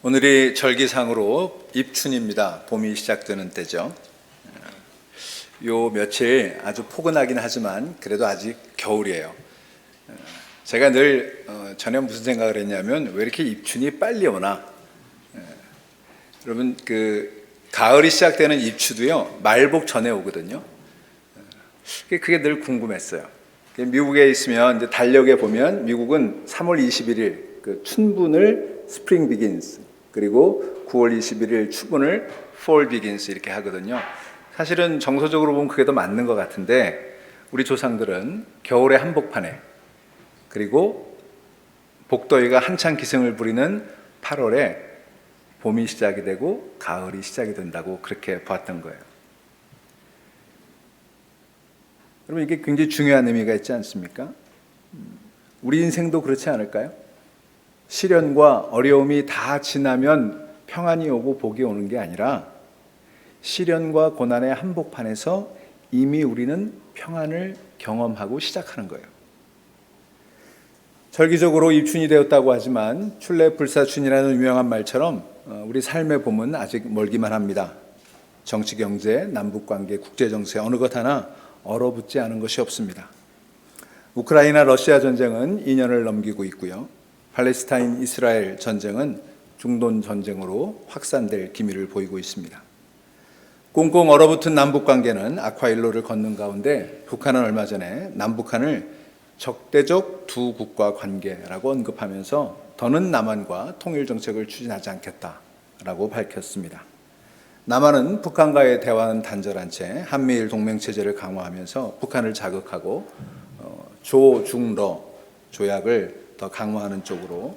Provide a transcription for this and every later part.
오늘이 절기상으로 입춘입니다. 봄이 시작되는 때죠. 요 며칠 아주 포근하긴 하지만 그래도 아직 겨울이에요. 제가 늘 전에 무슨 생각을 했냐면 왜 이렇게 입춘이 빨리 오나? 여러분 가을이 시작되는 입추도요 말복 전에 오거든요. 그게 늘 궁금했어요. 미국에 있으면 이제 달력에 보면 미국은 3월 21일 춘분을 스프링 비긴스, 그리고 9월 21일 추분을 fall begins 이렇게 하거든요. 사실은 정서적으로 보면 그게 더 맞는 것 같은데 우리 조상들은 겨울의 한복판에, 그리고 복더위가 한창 기승을 부리는 8월에 봄이 시작이 되고 가을이 시작이 된다고 그렇게 봤던 거예요. 여러분, 이게 굉장히 중요한 의미가 있지 않습니까? 우리 인생도 그렇지 않을까요? 시련과 어려움이 다 지나면 평안이 오고 복이 오는 게 아니라 시련과 고난의 한복판에서 이미 우리는 평안을 경험하고 시작하는 거예요. 절기적으로 입춘이 되었다고 하지만 출래불사춘이라는 유명한 말처럼 우리 삶의 봄은 아직 멀기만 합니다. 정치, 경제, 남북관계, 국제정세 어느 것 하나 얼어붙지 않은 것이 없습니다. 우크라이나 러시아 전쟁은 2년을 넘기고 있고요. 팔레스타인 이스라엘 전쟁은 중동 전쟁으로 확산될 기미를 보이고 있습니다. 꽁꽁 얼어붙은 남북관계는 악화일로를 걷는 가운데 북한은 얼마 전에 남북한을 적대적 두 국가 관계라고 언급하면서 더는 남한과 통일정책을 추진하지 않겠다라고 밝혔습니다. 남한은 북한과의 대화는 단절한 채 한미일 동맹체제를 강화하면서 북한을 자극하고 조-중-러 조약을 더 강화하는 쪽으로,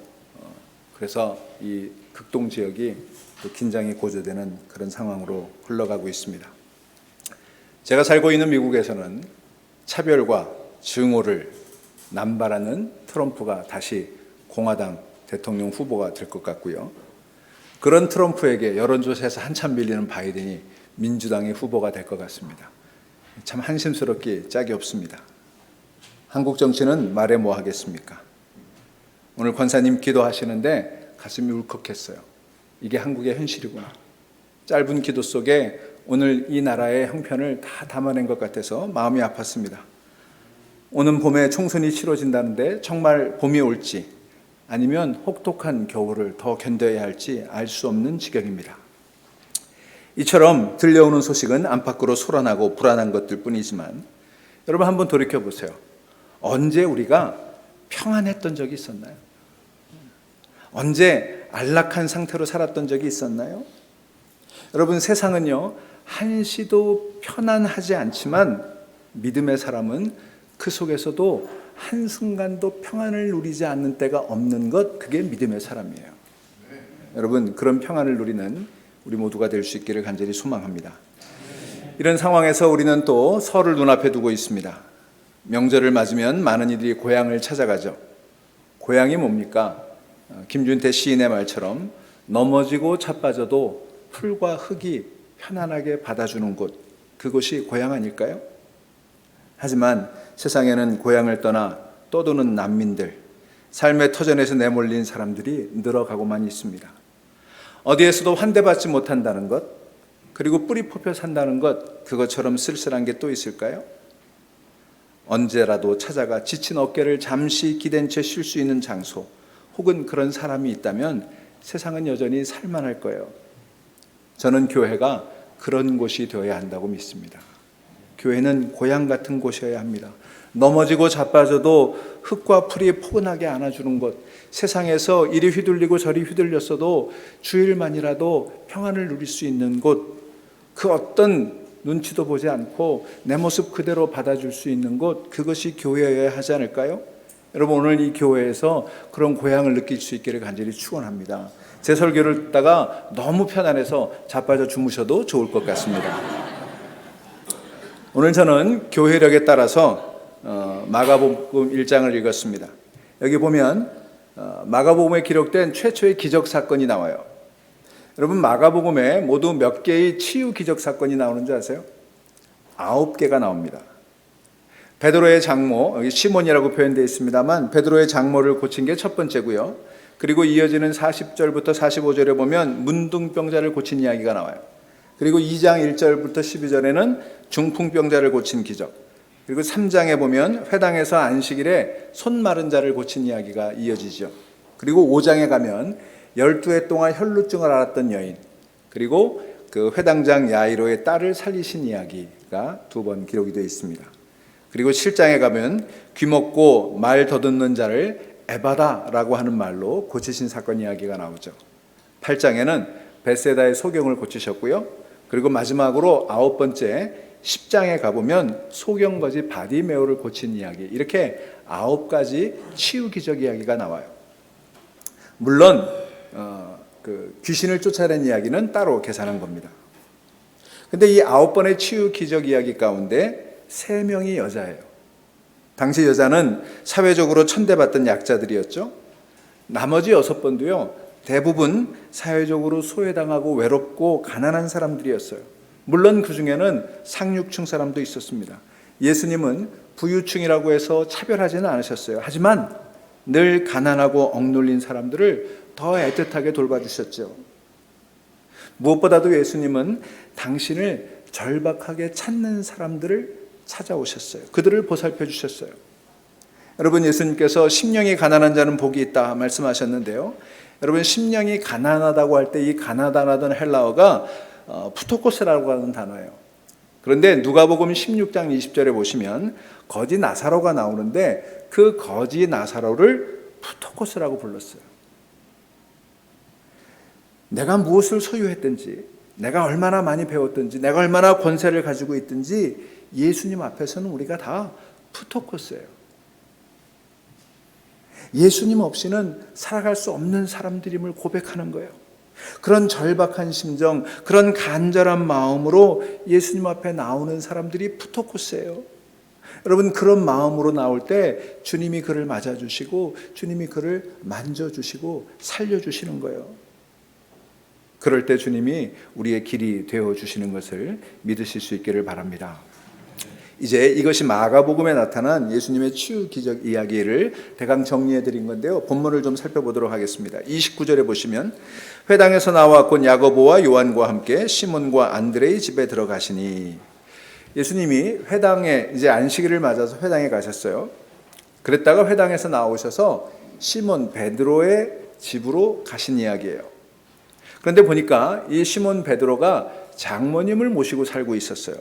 그래서 이 극동 지역이 또 긴장이 고조되는 그런 상황으로 흘러가고 있습니다. 제가 살고 있는 미국에서는 차별과 증오를 남발하는 트럼프가 다시 공화당 대통령 후보가 될 것 같고요. 그런 트럼프에게 여론조사에서 한참 밀리는 바이든이 민주당의 후보가 될 것 같습니다. 참 한심스럽기 짝이 없습니다. 한국 정치는 말해 뭐 하겠습니까? 오늘 권사님 기도하시는데 가슴이 울컥했어요. 이게 한국의 현실이구나. 짧은 기도 속에 오늘 이 나라의 형편을 다 담아낸 것 같아서 마음이 아팠습니다. 오는 봄에 총선이 치러진다는데 정말 봄이 올지 아니면 혹독한 겨울을 더 견뎌야 할지 알 수 없는 지경입니다. 이처럼 들려오는 소식은 안팎으로 소란하고 불안한 것들 뿐이지만 여러분 한번 돌이켜보세요. 언제 우리가 평안했던 적이 있었나요? 언제 안락한 상태로 살았던 적이 있었나요? 여러분, 세상은요 한시도 편안하지 않지만 믿음의 사람은 그 속에서도 한순간도 평안을 누리지 않는 때가 없는 것, 그게 믿음의 사람이에요. 여러분, 그런 평안을 누리는 우리 모두가 될 수 있기를 간절히 소망합니다. 이런 상황에서 우리는 또 설을 눈앞에 두고 있습니다. 명절을 맞으면 많은 이들이 고향을 찾아가죠. 고향이 뭡니까? 김준태 시인의 말처럼 넘어지고 자빠져도 풀과 흙이 편안하게 받아주는 곳, 그곳이 고향 아닐까요? 하지만 세상에는 고향을 떠나 떠도는 난민들, 삶의 터전에서 내몰린 사람들이 늘어가고만 있습니다. 어디에서도 환대받지 못한다는 것, 그리고 뿌리 뽑혀 산다는 것, 그것처럼 쓸쓸한 게 또 있을까요? 언제라도 찾아가 지친 어깨를 잠시 기댄 채 쉴 수 있는 장소, 혹은 그런 사람이 있다면 세상은 여전히 살만할 거예요. 저는 교회가 그런 곳이 되어야 한다고 믿습니다. 교회는 고향 같은 곳이어야 합니다. 넘어지고 자빠져도 흙과 풀이 포근하게 안아주는 곳, 세상에서 이리 휘둘리고 저리 휘둘렸어도 주일만이라도 평안을 누릴 수 있는 곳, 그 어떤 눈치도 보지 않고 내 모습 그대로 받아줄 수 있는 곳, 그것이 교회여야 하지 않을까요? 여러분, 오늘 이 교회에서 그런 고향을 느낄 수 있기를 간절히 축원합니다. 제 설교를 듣다가 너무 편안해서 자빠져 주무셔도 좋을 것 같습니다. 오늘 저는 교회력에 따라서 마가복음 1장을 읽었습니다. 여기 보면 마가복음에 기록된 최초의 기적 사건이 나와요. 여러분, 마가복음에 모두 몇 개의 치유 기적 사건이 나오는지 아세요? 9개가 나옵니다. 베드로의 장모, 여기 시몬이라고 표현되어 있습니다만 베드로의 장모를 고친 게 첫 번째고요. 그리고 이어지는 40절부터 45절에 보면 문둥병자를 고친 이야기가 나와요. 그리고 2장 1절부터 12절에는 중풍병자를 고친 기적, 그리고 3장에 보면 회당에서 안식일에 손 마른 자를 고친 이야기가 이어지죠. 그리고 5장에 가면 12해 동안 혈루증을 앓았던 여인, 그리고 그 회당장 야이로의 딸을 살리신 이야기가 2번 기록이 되어 있습니다. 그리고 7장에 가면 귀먹고 말 더듬는 자를 에바다라고 하는 말로 고치신 사건 이야기가 나오죠. 8장에는 벳세다의 소경을 고치셨고요. 그리고 마지막으로 9번째 10장에 가보면 소경거지 바디메오를 고친 이야기, 이렇게 9가지 치유 기적 이야기가 나와요. 물론 그 귀신을 쫓아낸 이야기는 따로 계산한 겁니다. 근데 이 9번의 치유 기적 이야기 가운데 3명이 여자예요. 당시 여자는 사회적으로 천대받던 약자들이었죠. 나머지 6번도요, 대부분 사회적으로 소외당하고 외롭고 가난한 사람들이었어요. 물론 그 중에는 상류층 사람도 있었습니다. 예수님은 부유층이라고 해서 차별하지는 않으셨어요. 하지만 늘 가난하고 억눌린 사람들을 더 애틋하게 돌봐주셨죠. 무엇보다도 예수님은 당신을 절박하게 찾는 사람들을 찾아오셨어요. 그들을 보살펴 주셨어요. 여러분, 예수님께서 심령이 가난한 자는 복이 있다 말씀하셨는데요. 여러분, 심령이 가난하다고 할 때 이 가나다라는 헬라어가 푸토코스라고 하는 단어예요. 그런데 누가복음 16장 20절에 보시면 거지 나사로가 나오는데 그 거지 나사로를 푸토코스라고 불렀어요. 내가 무엇을 소유했든지, 내가 얼마나 많이 배웠든지, 내가 얼마나 권세를 가지고 있든지 예수님 앞에서는 우리가 다 푸토코스예요. 예수님 없이는 살아갈 수 없는 사람들임을 고백하는 거예요. 그런 절박한 심정, 그런 간절한 마음으로 예수님 앞에 나오는 사람들이 푸토코스예요. 여러분, 그런 마음으로 나올 때 주님이 그를 맞아주시고 주님이 그를 만져주시고 살려주시는 거예요. 그럴 때 주님이 우리의 길이 되어주시는 것을 믿으실 수 있기를 바랍니다. 이제 이것이 마가복음에 나타난 예수님의 치유 기적 이야기를 대강 정리해 드린 건데요. 본문을 좀 살펴보도록 하겠습니다. 29절에 보시면 회당에서 나와 곧 야고보와 요한과 함께 시몬과 안드레의 집에 들어가시니, 예수님이 회당에 이제 안식일을 맞아서 회당에 가셨어요. 그랬다가 회당에서 나오셔서 시몬 베드로의 집으로 가신 이야기예요. 그런데 보니까 이 시몬 베드로가 장모님을 모시고 살고 있었어요.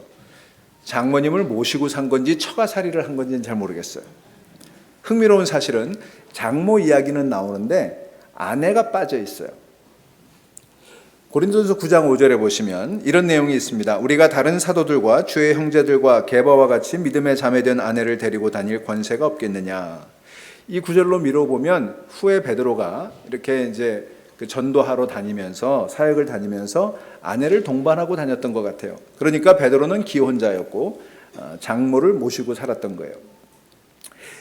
장모님을 모시고 산 건지 처가살이를 한 건지는 잘 모르겠어요. 흥미로운 사실은 장모 이야기는 나오는데 아내가 빠져 있어요. 고린도전서 9장 5절에 보시면 이런 내용이 있습니다. 우리가 다른 사도들과 주의 형제들과 게바와 같이 믿음에 자매된 아내를 데리고 다닐 권세가 없겠느냐. 이 구절로 미뤄보면 후에 베드로가 이렇게 이제 그 전도하러 다니면서 사역을 다니면서 아내를 동반하고 다녔던 것 같아요. 그러니까 베드로는 기혼자였고 장모를 모시고 살았던 거예요.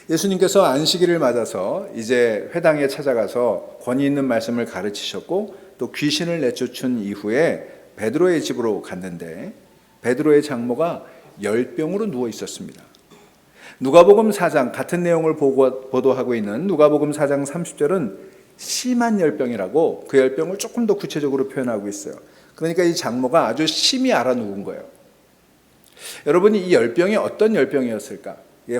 예수님께서 안식일을 맞아서 이제 회당에 찾아가서 권위 있는 말씀을 가르치셨고 또 귀신을 내쫓은 이후에 베드로의 집으로 갔는데 베드로의 장모가 열병으로 누워 있었습니다. 누가복음 4장 같은 내용을 보도하고 있는 누가복음 4장 30절은 심한 열병이라고 그 열병을 조금 더 구체적으로 표현하고 있어요. 그러니까 이 장모가 아주 심히 알아 누운 거예요. 여러분이 이 열병이 어떤 열병이었을까?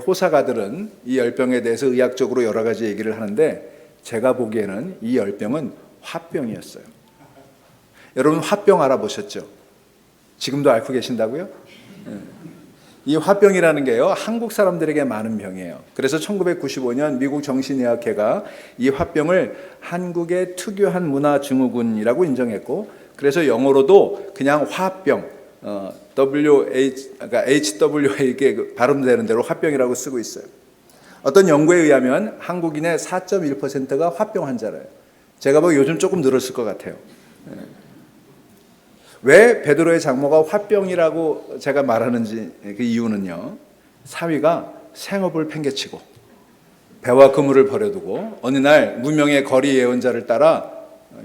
호사가들은 이 열병에 대해서 의학적으로 여러 가지 얘기를 하는데 제가 보기에는 이 열병은 화병이었어요. 여러분 화병 알아보셨죠? 지금도 앓고 계신다고요? 이 화병이라는 게요, 한국 사람들에게 많은 병이에요. 그래서 1995년 미국 정신의학회가 이 화병을 한국의 특유한 문화증후군이라고 인정했고, 그래서 영어로도 그냥 화병, 그러니까 HWA 발음되는 대로 화병이라고 쓰고 있어요. 어떤 연구에 의하면 한국인의 4.1%가 화병 환자래요. 제가 보기 요즘 조금 늘었을 것 같아요. 왜 베드로의 장모가 화병이라고 제가 말하는지 그 이유는요, 사위가 생업을 팽개치고 배와 그물을 버려두고 어느 날 무명의 거리 예언자를 따라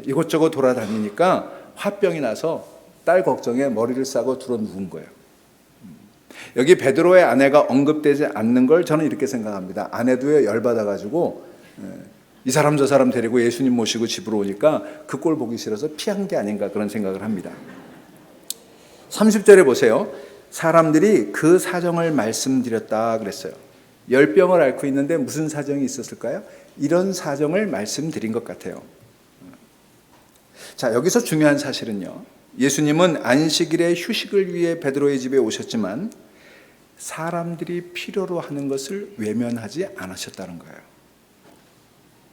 이곳저곳 돌아다니니까 화병이 나서 딸 걱정에 머리를 싸고 들어 누운 거예요. 여기 베드로의 아내가 언급되지 않는 걸 저는 이렇게 생각합니다. 아내도 열받아가지고 이 사람 저 사람 데리고 예수님 모시고 집으로 오니까 그 꼴 보기 싫어서 피한 게 아닌가 그런 생각을 합니다. 30절에 보세요. 사람들이 그 사정을 말씀드렸다 그랬어요. 열병을 앓고 있는데 무슨 사정이 있었을까요? 이런 사정을 말씀드린 것 같아요. 자, 여기서 중요한 사실은요. 예수님은 안식일에 휴식을 위해 베드로의 집에 오셨지만 사람들이 필요로 하는 것을 외면하지 않으셨다는 거예요.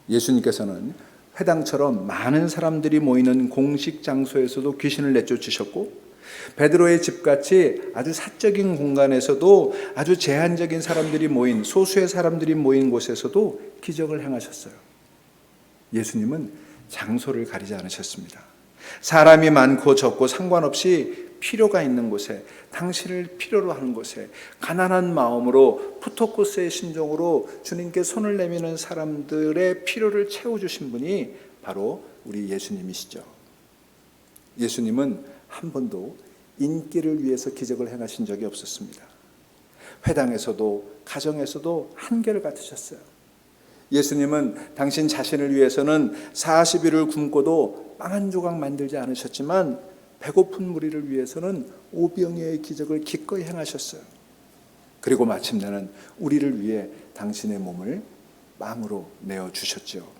예수님께서는 회당처럼 많은 사람들이 모이는 공식 장소에서도 귀신을 내쫓으셨고 베드로의 집같이 아주 사적인 공간에서도 아주 제한적인 사람들이 모인 소수의 사람들이 모인 곳에서도 기적을 행하셨어요. 예수님은 장소를 가리지 않으셨습니다. 사람이 많고 적고 상관없이 필요가 있는 곳에, 당신을 필요로 하는 곳에 가난한 마음으로 푸토코스의 심정으로 주님께 손을 내미는 사람들의 필요를 채워주신 분이 바로 우리 예수님이시죠. 예수님은 한 번도 인기를 위해서 기적을 행하신 적이 없었습니다. 회당에서도 가정에서도 한결같으셨어요. 예수님은 당신 자신을 위해서는 40일을 굶고도 빵 한 조각 만들지 않으셨지만 배고픈 무리를 위해서는 오병이어의 기적을 기꺼이 행하셨어요. 그리고 마침내는 우리를 위해 당신의 몸을 빵으로 내어주셨죠.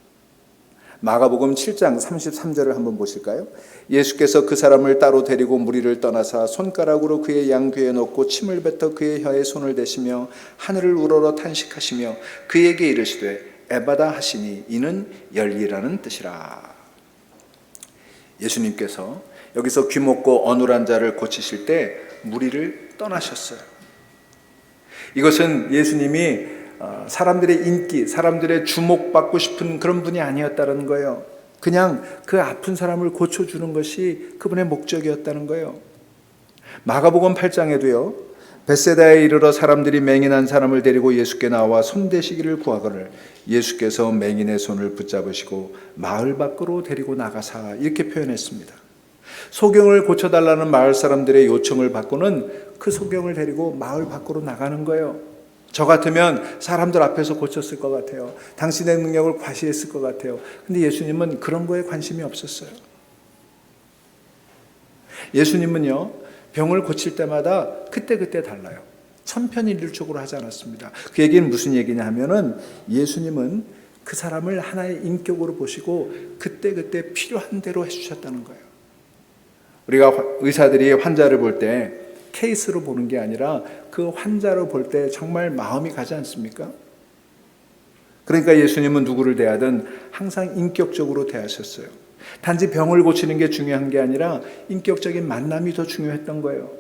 마가복음 7장 33절을 한번 보실까요? 예수께서 그 사람을 따로 데리고 무리를 떠나사 손가락으로 그의 양귀에 넣고 침을 뱉어 그의 혀에 손을 대시며 하늘을 우러러 탄식하시며 그에게 이르시되 에바다 하시니 이는 열리라는 뜻이라. 예수님께서 여기서 귀먹고 어눌한 자를 고치실 때 무리를 떠나셨어요. 이것은 예수님이 사람들의 인기, 사람들의 주목받고 싶은 그런 분이 아니었다는 거예요. 그냥 그 아픈 사람을 고쳐주는 것이 그분의 목적이었다는 거예요. 마가복음 8장에도요. 벳세다에 이르러 사람들이 맹인한 사람을 데리고 예수께 나와 손대시기를 구하거늘 예수께서 맹인의 손을 붙잡으시고 마을 밖으로 데리고 나가사 이렇게 표현했습니다. 소경을 고쳐달라는 마을 사람들의 요청을 받고는 그 소경을 데리고 마을 밖으로 나가는 거예요. 저 같으면 사람들 앞에서 고쳤을 것 같아요. 당신의 능력을 과시했을 것 같아요. 근데 예수님은 그런 거에 관심이 없었어요. 예수님은요, 병을 고칠 때마다 그때그때 달라요. 천편일률적으로 하지 않았습니다. 그 얘기는 무슨 얘기냐 하면은 예수님은 그 사람을 하나의 인격으로 보시고 그때그때 필요한 대로 해주셨다는 거예요. 우리가 의사들이 환자를 볼 때 케이스로 보는 게 아니라 그 환자로 볼 때 정말 마음이 가지 않습니까? 그러니까 예수님은 누구를 대하든 항상 인격적으로 대하셨어요. 단지 병을 고치는 게 중요한 게 아니라 인격적인 만남이 더 중요했던 거예요.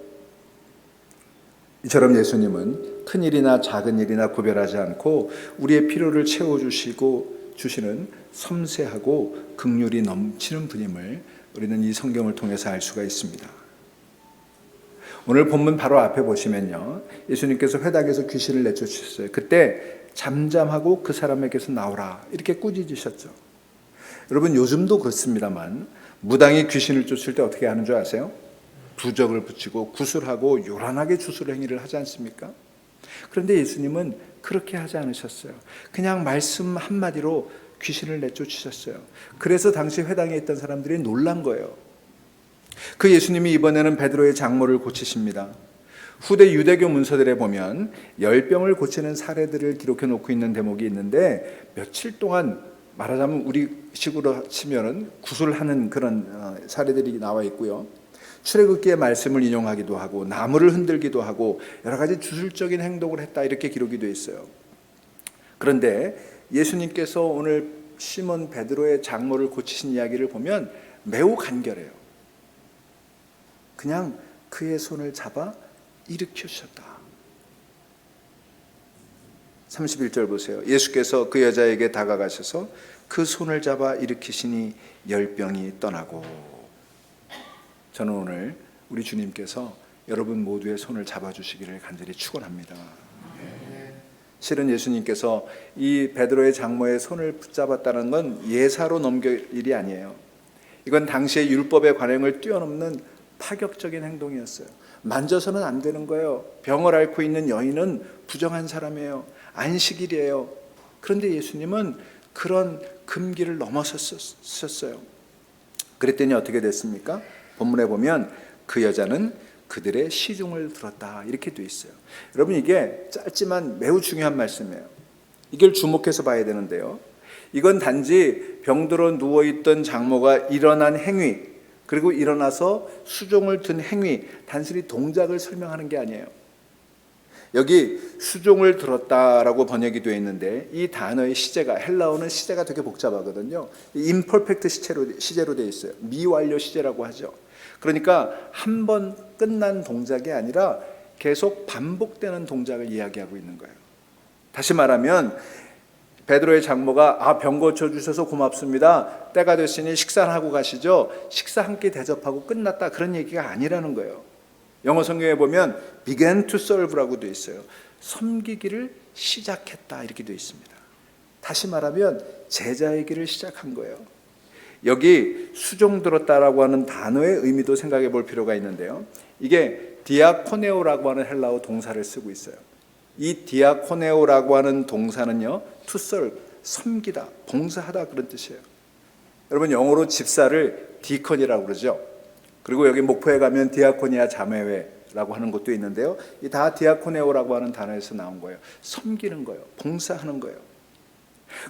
이처럼 예수님은 큰 일이나 작은 일이나 구별하지 않고 우리의 필요를 채워주시고 주시는 섬세하고 긍휼이 넘치는 분임을 우리는 이 성경을 통해서 알 수가 있습니다. 오늘 본문 바로 앞에 보시면요, 예수님께서 회당에서 귀신을 내쫓으셨어요. 그때 잠잠하고 그 사람에게서 나오라 이렇게 꾸짖으셨죠. 여러분 요즘도 그렇습니다만 무당이 귀신을 쫓을 때 어떻게 하는 줄 아세요? 부적을 붙이고 구슬하고 요란하게 주술 행위를 하지 않습니까? 그런데 예수님은 그렇게 하지 않으셨어요. 그냥 말씀 한마디로 귀신을 내쫓으셨어요. 그래서 당시 회당에 있던 사람들이 놀란 거예요. 그 예수님이 이번에는 베드로의 장모를 고치십니다. 후대 유대교 문서들에 보면 열병을 고치는 사례들을 기록해 놓고 있는 대목이 있는데 며칠 동안 말하자면 우리 식으로 치면은 구술하는 그런 사례들이 나와 있고요. 출애굽기의 말씀을 인용하기도 하고 나무를 흔들기도 하고 여러 가지 주술적인 행동을 했다 이렇게 기록이 되어 있어요. 그런데 예수님께서 오늘 시몬 베드로의 장모를 고치신 이야기를 보면 매우 간결해요. 그냥 그의 손을 잡아 일으키셨다. 31절 보세요. 예수께서 그 여자에게 다가가셔서 그 손을 잡아 일으키시니 열병이 떠나고. 저는 오늘 우리 주님께서 여러분 모두의 손을 잡아주시기를 간절히 축원합니다. 실은 예수님께서 이 베드로의 장모의 손을 붙잡았다는 건 예사로 넘길 일이 아니에요. 이건 당시의 율법의 관행을 뛰어넘는 파격적인 행동이었어요. 만져서는 안 되는 거예요. 병을 앓고 있는 여인은 부정한 사람이에요. 안식일이에요. 그런데 예수님은 그런 금기를 넘어섰어요. 그랬더니 어떻게 됐습니까? 본문에 보면 그 여자는 그들의 시중을 들었다 이렇게 돼 있어요. 여러분, 이게 짧지만 매우 중요한 말씀이에요. 이걸 주목해서 봐야 되는데요. 이건 단지 병들어 누워있던 장모가 일어난 행위, 그리고 일어나서 수종을 든 행위, 단순히 동작을 설명하는 게 아니에요. 여기 수종을 들었다라고 번역이 되어 있는데 이 단어의 시제가, 헬라어는 시제가 되게 복잡하거든요. 임퍼펙트 시제로 되어 있어요. 미완료 시제라고 하죠. 그러니까 한 번 끝난 동작이 아니라 계속 반복되는 동작을 이야기하고 있는 거예요. 다시 말하면 베드로의 장모가 병 고쳐주셔서 고맙습니다, 때가 됐으니 식사를 하고 가시죠, 식사 한 끼 대접하고 끝났다, 그런 얘기가 아니라는 거예요. 영어 성경에 보면 began to serve라고 되어 있어요. 섬기기를 시작했다 이렇게 되어 있습니다. 다시 말하면 제자의 길을 시작한 거예요. 여기 수종 들었다라고 하는 단어의 의미도 생각해 볼 필요가 있는데요. 이게 디아코네오라고 하는 헬라어 동사를 쓰고 있어요. 이 디아코네오라고 하는 동사는요, to serve, 섬기다, 봉사하다 그런 뜻이에요. 여러분, 영어로 집사를 디컨이라고 그러죠. 그리고 여기 목포에 가면 디아코니아 자매회라고 하는 곳도 있는데요. 이 다 디아코네오라고 하는 단어에서 나온 거예요. 섬기는 거예요. 봉사하는 거예요.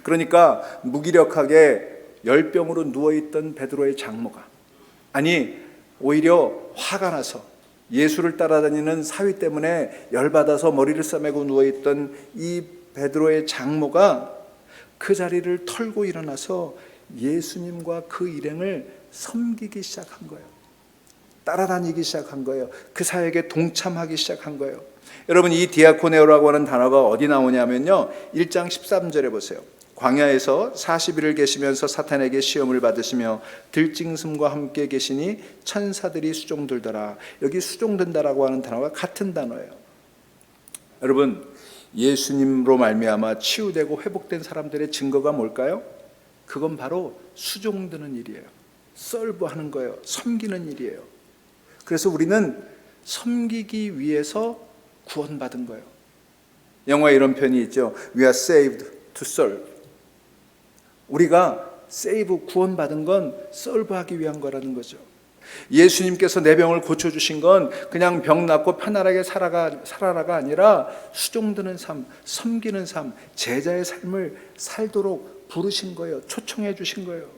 그러니까 무기력하게 열병으로 누워있던 베드로의 장모가, 아니 오히려 화가 나서 예수를 따라다니는 사위 때문에 열받아서 머리를 싸매고 누워있던 이 베드로의 장모가 그 자리를 털고 일어나서 예수님과 그 일행을 섬기기 시작한 거예요. 따라다니기 시작한 거예요. 그 사역에 동참하기 시작한 거예요. 여러분, 이 디아코네오라고 하는 단어가 어디 나오냐면요, 1장 13절에 보세요. 광야에서 40일을 계시면서 사탄에게 시험을 받으시며 들짐승과 함께 계시니 천사들이 수종들더라. 여기 수종든다라고 하는 단어가 같은 단어예요. 여러분, 예수님으로 말미암아 치유되고 회복된 사람들의 증거가 뭘까요? 그건 바로 수종드는 일이에요. 서브하는 거예요. 섬기는 일이에요. 그래서 우리는 섬기기 위해서 구원받은 거예요. 영화에 이런 편이 있죠. We are saved to serve. 우리가 세이브, 구원받은 건 서브하기 위한 거라는 거죠. 예수님께서 내 병을 고쳐주신 건 그냥 병 낫고 편안하게 살아라가 아니라 수종드는 삶, 섬기는 삶, 제자의 삶을 살도록 부르신 거예요. 초청해 주신 거예요.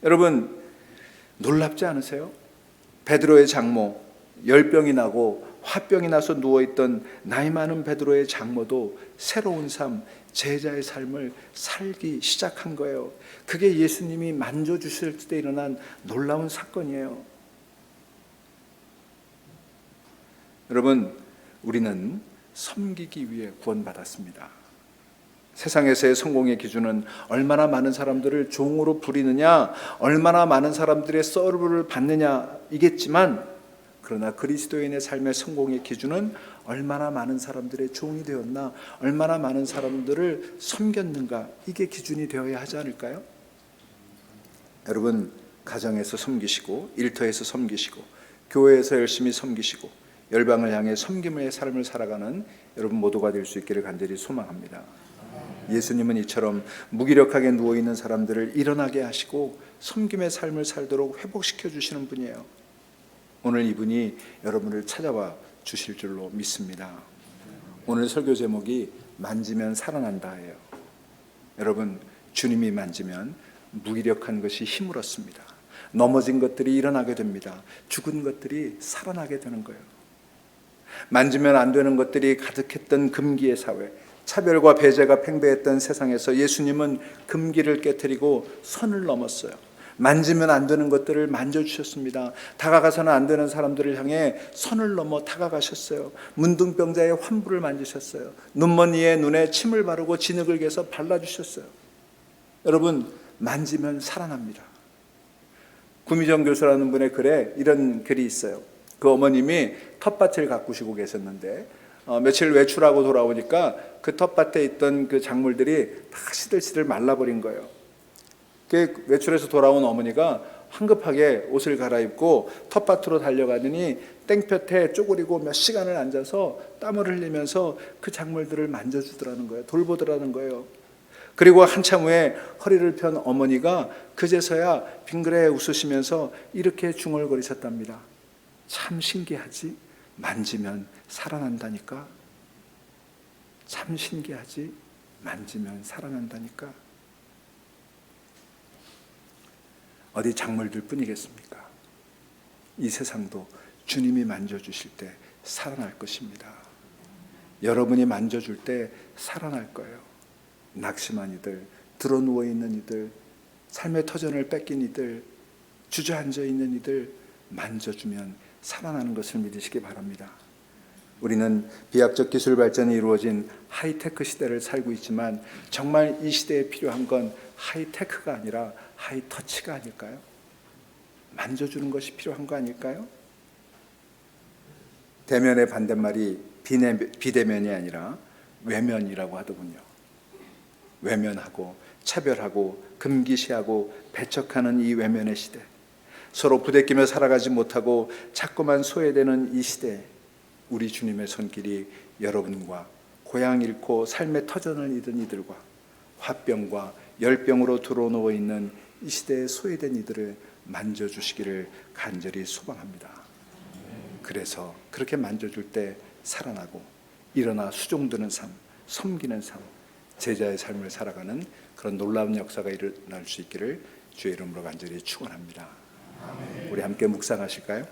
여러분, 놀랍지 않으세요? 베드로의 장모, 열병이 나고 화병이 나서 누워있던 나이 많은 베드로의 장모도 새로운 삶, 제자의 삶을 살기 시작한 거예요. 그게 예수님이 만져주실 때 일어난 놀라운 사건이에요. 여러분, 우리는 섬기기 위해 구원받았습니다. 세상에서의 성공의 기준은 얼마나 많은 사람들을 종으로 부리느냐, 얼마나 많은 사람들의 서브를 받느냐 이겠지만, 그러나 그리스도인의 삶의 성공의 기준은 얼마나 많은 사람들의 종이 되었나, 얼마나 많은 사람들을 섬겼는가, 이게 기준이 되어야 하지 않을까요? 여러분, 가정에서 섬기시고, 일터에서 섬기시고, 교회에서 열심히 섬기시고, 열방을 향해 섬김의 삶을 살아가는 여러분 모두가 될 수 있기를 간절히 소망합니다. 예수님은 이처럼 무기력하게 누워있는 사람들을 일어나게 하시고 섬김의 삶을 살도록 회복시켜 주시는 분이에요. 오늘 이분이 여러분을 찾아와 주실 줄로 믿습니다. 오늘 설교 제목이 만지면 살아난다예요. 여러분, 주님이 만지면 무기력한 것이 힘을 얻습니다. 넘어진 것들이 일어나게 됩니다. 죽은 것들이 살아나게 되는 거예요. 만지면 안 되는 것들이 가득했던 금기의 사회, 차별과 배제가 팽배했던 세상에서 예수님은 금기를 깨트리고 선을 넘었어요. 만지면 안 되는 것들을 만져주셨습니다. 다가가서는 안 되는 사람들을 향해 선을 넘어 다가가셨어요. 문둥병자의 환부를 만지셨어요. 눈먼 이의 눈에 침을 바르고 진흙을 개서 발라주셨어요. 여러분, 만지면 살아납니다. 구미정 교수라는 분의 글에 이런 글이 있어요. 그 어머님이 텃밭을 가꾸시고 계셨는데 며칠 외출하고 돌아오니까 그 텃밭에 있던 그 작물들이 다 시들시들 말라버린 거예요. 그 외출해서 돌아온 어머니가 황급하게 옷을 갈아입고 텃밭으로 달려가더니 땡볕에 쪼그리고 몇 시간을 앉아서 땀을 흘리면서 그 작물들을 만져주더라는 거예요. 돌보더라는 거예요. 그리고 한참 후에 허리를 편 어머니가 그제서야 빙그레 웃으시면서 이렇게 중얼거리셨답니다. 참 신기하지? 만지면 살아난다니까. 참 신기하지? 만지면 살아난다니까. 어디 작물들 뿐이겠습니까? 이 세상도 주님이 만져주실 때 살아날 것입니다. 여러분이 만져줄 때 살아날 거예요. 낙심한 이들, 드러누워 있는 이들, 삶의 터전을 뺏긴 이들, 주저앉아 있는 이들 만져주면 살아나는 것을 믿으시기 바랍니다. 우리는 비약적 기술 발전이 이루어진 하이테크 시대를 살고 있지만 정말 이 시대에 필요한 건 하이테크가 아니라 하이터치가 아닐까요? 만져주는 것이 필요한 거 아닐까요? 대면의 반대말이 비대면이 아니라 외면이라고 하더군요. 외면하고 차별하고 금기시하고 배척하는 이 외면의 시대, 서로 부대끼며 살아가지 못하고 자꾸만 소외되는 이 시대에 우리 주님의 손길이 여러분과 고향 잃고 삶의 터전을 잃은 이들과 화병과 열병으로 드러누워 있는 이 시대에 소외된 이들을 만져주시기를 간절히 소망합니다. 그래서 그렇게 만져줄 때 살아나고 일어나 수종드는 삶, 섬기는 삶, 제자의 삶을 살아가는 그런 놀라운 역사가 일어날 수 있기를 주의 이름으로 간절히 축원합니다. 우리 함께 묵상하실까요?